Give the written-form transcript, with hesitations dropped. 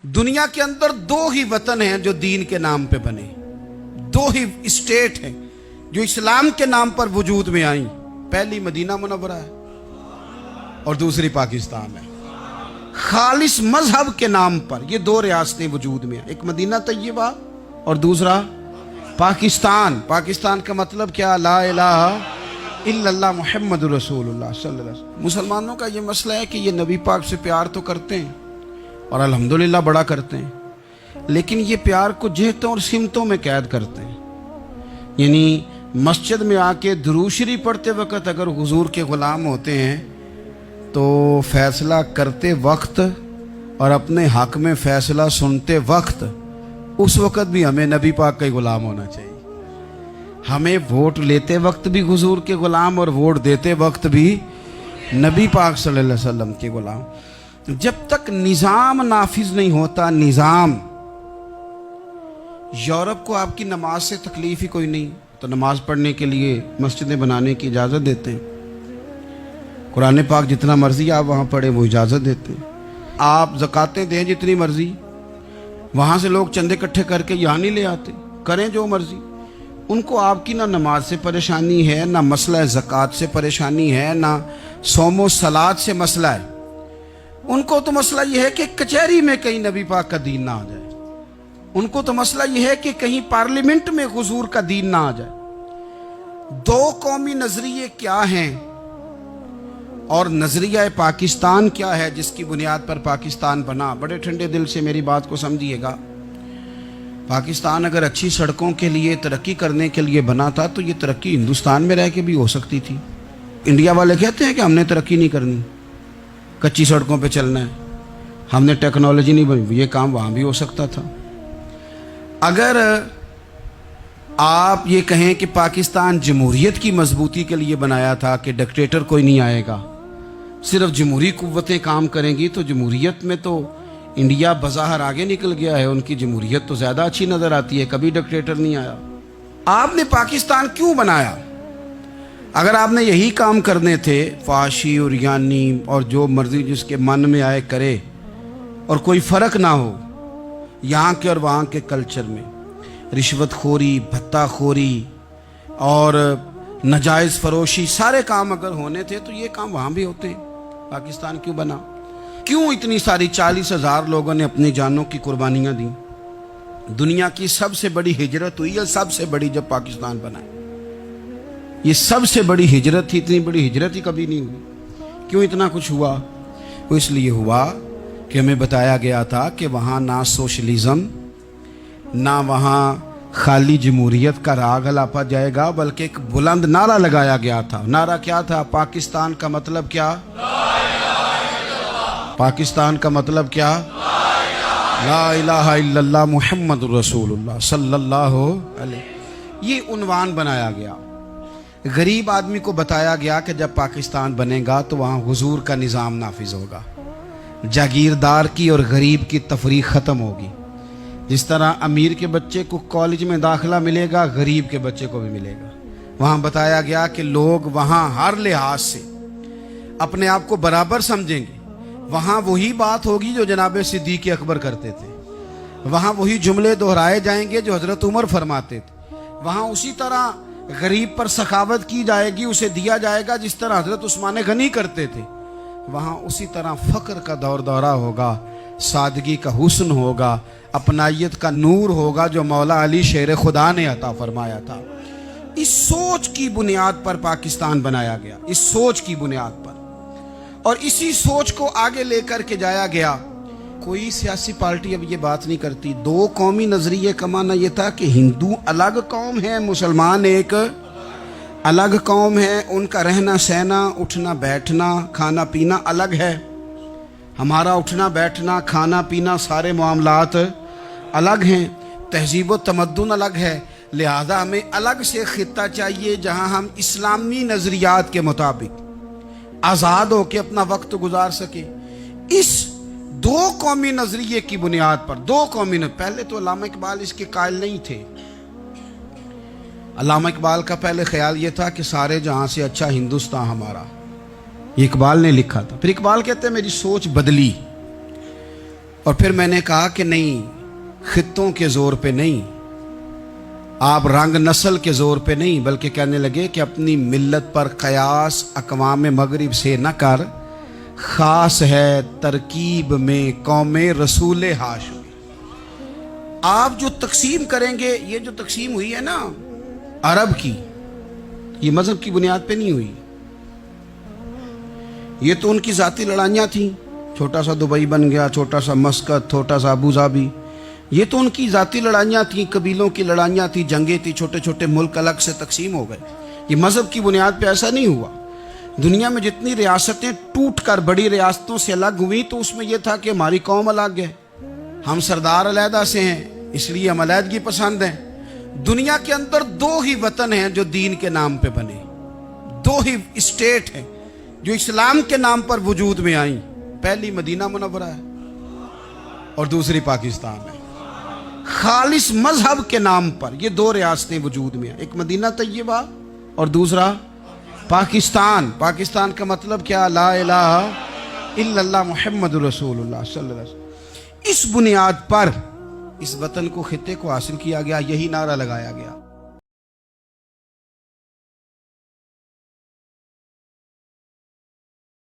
दुनिया के अंदर दो ही वतन हैं जो दीन के नाम पे बने, दो ही स्टेट हैं जो इस्लाम के नाम पर वजूद में आई। पहली मदीना मुनव्वरा है और दूसरी पाकिस्तान है। खालिस मजहब के नाम पर ये दो रियासतें वजूद में हैं, एक मदीना तैयबा और दूसरा पाकिस्तान। पाकिस्तान का मतलब क्या? ला इलाहा इल्लल्लाह मुहम्मद रसूलुल्लाह सल्लल्लाहु अलैहि वसल्लम। मुसलमानों का ये मसला है कि ये नबी पाक से प्यार तो करते हैं और अल्हम्दुलिल्लाह बड़ा करते हैं, लेकिन ये प्यार को जेहतों और सिमतों में कैद करते हैं। यानी मस्जिद में आके दुरूद शरीफ पढ़ते वक्त अगर हुजूर के ग़ुलाम होते हैं तो फैसला करते वक्त और अपने हक में फैसला सुनते वक्त उस वक्त भी हमें नबी पाक का ही ग़ुलाम होना चाहिए। हमें वोट लेते वक्त भी हुजूर के ग़ुलाम और वोट देते वक्त भी नबी पाक सल्लल्लाहु अलैहि वसल्लम के ग़ुलाम। जब तक निज़ाम नाफिज नहीं होता, निज़ाम, यूरोप को आपकी नमाज से तकलीफ ही कोई नहीं, तो नमाज पढ़ने के लिए मस्जिदें बनाने की इजाज़त देते हैं। कुरान पाक जितना मर्जी आप वहाँ पढ़े वो इजाज़त देते हैं। आप ज़कातें दें जितनी मर्जी, वहाँ से लोग चंदे इकट्ठे करके यहाँ नहीं ले आते, करें जो मर्जी। उनको आपकी ना नमाज से परेशानी है, ना मसला ज़कात से परेशानी है, ना सोमो सलात से मसला है। उनको तो मसला ये है कि कचहरी में कहीं नबी पाक का दीन ना आ जाए। उनको तो मसला ये है कि कहीं पार्लियामेंट में हुजूर का दीन ना आ जाए। दो कौमी नजरिए क्या हैं और नजरिया पाकिस्तान क्या है जिसकी बुनियाद पर पाकिस्तान बना? बड़े ठंडे दिल से मेरी बात को समझिएगा। पाकिस्तान अगर अच्छी सड़कों के लिए, तरक्की करने के लिए बना था तो ये तरक्की हिंदुस्तान में रह के भी हो सकती थी। इंडिया वाले कहते हैं कि हमने तरक्की नहीं करनी, कच्ची सड़कों पे चलना है, हमने टेक्नोलॉजी नहीं बनी। ये काम वहाँ भी हो सकता था। अगर आप ये कहें कि पाकिस्तान जमहूरियत की मजबूती के लिए बनाया था कि डिक्टेटर कोई नहीं आएगा, सिर्फ जमहूरी कुव्वतें काम करेंगी, तो जमहूरियत में तो इंडिया बज़ाहिर आगे निकल गया है। उनकी जमहूरियत तो ज़्यादा अच्छी नज़र आती है, कभी डिक्टेटर नहीं आया। आपने पाकिस्तान क्यों बनाया? अगर आपने यही काम करने थे, फाशी और यानी और जो मर्जी जिसके मन में आए करे और कोई फ़र्क ना हो यहाँ के और वहाँ के कल्चर में, रिश्वतखोरी, भत्ताखोरी और नाजायज़ फरोशी, सारे काम अगर होने थे तो ये काम वहाँ भी होते हैं। पाकिस्तान क्यों बना? क्यों इतनी सारी 40,000 लोगों ने अपनी जानों की कुर्बानियाँ दी? दुनिया की सबसे बड़ी हिजरत हुई है, सबसे बड़ी, जब पाकिस्तान बना। ये सबसे बड़ी हिजरत थी, इतनी बड़ी हिजरत ही कभी नहीं हुई। क्यों इतना कुछ हुआ? वो इसलिए हुआ कि हमें बताया गया था कि वहाँ ना सोशलिज्म, ना वहाँ खाली जमहूरियत का राग अलापा जाएगा, बल्कि एक बुलंद नारा लगाया गया था। नारा क्या था? पाकिस्तान का मतलब क्या? पाकिस्तान का मतलब क्या? ला इलाहा इल्लल्लाह मुहम्मद रसूलुल्लाह सल्लल्लाहु अलैहि। ये उन्वान बनाया गया। गरीब आदमी को बताया गया कि जब पाकिस्तान बनेगा तो वहाँ हुजूर का निज़ाम नाफिज होगा, जागीरदार की और गरीब की तफरीक ख़त्म होगी। जिस तरह अमीर के बच्चे को कॉलेज में दाखिला मिलेगा, गरीब के बच्चे को भी मिलेगा। वहाँ बताया गया कि लोग वहाँ हर लिहाज से अपने आप को बराबर समझेंगे। वहाँ वही बात होगी जो जनाब सिद्दीक़ अकबर करते थे। वहाँ वही जुमले दोहराए जाएंगे जो हज़रत उमर फरमाते थे। वहाँ उसी तरह गरीब पर सखावत की जाएगी, उसे दिया जाएगा जिस तरह हज़रत उस्मान गनी करते थे। वहाँ उसी तरह फ़क्र का दौर दौरा होगा, सादगी का हुस्न होगा, अपनाइयत का नूर होगा जो मौला अली शेर खुदा ने अता फरमाया था। इस सोच की बुनियाद पर पाकिस्तान बनाया गया, इस सोच की बुनियाद पर, और इसी सोच को आगे लेकर के जाया गया। कोई सियासी पार्टी अब ये बात नहीं करती। दो कौमी नजरिए का माना ये था कि हिंदू अलग कौम है, मुसलमान एक अलग कौम है, उनका रहना सहना, उठना बैठना, खाना पीना अलग है। हमारा उठना बैठना, खाना पीना, सारे मामलात अलग हैं, तहजीब व तमद्दुन अलग है। लिहाजा हमें अलग से खित्ता चाहिए जहाँ हम इस्लामी नज़रियात के मुताबिक आज़ाद होकर अपना वक्त गुजार सके। इस दो कौमी नजरिए की बुनियाद पर, दो कौमी पहले तो अल्लामा इकबाल इसके कायल नहीं थे। अल्लामा इकबाल का पहले ख्याल ये था कि सारे जहां से अच्छा हिंदुस्तान हमारा, ये इकबाल ने लिखा था। फिर इकबाल कहते हैं मेरी सोच बदली। اور پھر میں نے کہا کہ نہیں، خطوں کے زور پہ نہیں، آپ رنگ نسل کے زور پہ نہیں، بلکہ کہنے لگے کہ اپنی ملت پر قیاس اقوام مغرب سے نہ کر، خاص ہے ترکیب میں قوم رسول ہاشمی۔ آپ جو تقسیم کریں گے، یہ جو تقسیم ہوئی ہے نا عرب کی، یہ مذہب کی بنیاد پہ نہیں ہوئی، یہ تو ان کی ذاتی لڑائیاں تھیں، چھوٹا سا دبئی بن گیا، چھوٹا سا مسقط، چھوٹا سا ابوظہبی، یہ تو ان کی ذاتی لڑائیاں تھیں، قبیلوں کی لڑائیاں تھیں، جنگیں تھیں، چھوٹے چھوٹے ملک الگ سے تقسیم ہو گئے۔ یہ مذہب کی بنیاد پہ ایسا نہیں ہوا۔ دنیا میں جتنی ریاستیں ٹوٹ کر بڑی ریاستوں سے الگ ہوئیں تو اس میں یہ تھا کہ ہماری قوم الگ ہے، ہم سردار علیحدہ سے ہیں، اس لیے ہم علیحدگی پسند ہیں۔ دنیا کے اندر دو ہی وطن ہیں جو دین کے نام پہ بنے، دو ہی اسٹیٹ ہیں جو اسلام کے نام پر وجود میں آئیں، پہلی مدینہ منورہ ہے اور دوسری پاکستان ہے۔ خالص مذہب کے نام پر یہ دو ریاستیں وجود میں ہیں، ایک مدینہ طیبہ اور دوسرا پاکستان۔ پاکستان کا مطلب کیا؟ لا الہ الا اللہ محمد رسول اللہ صلی اللہ علیہ وسلم۔ اس بنیاد پر اس وطن کو، خطے کو حاصل کیا گیا، یہی نعرہ لگایا گیا۔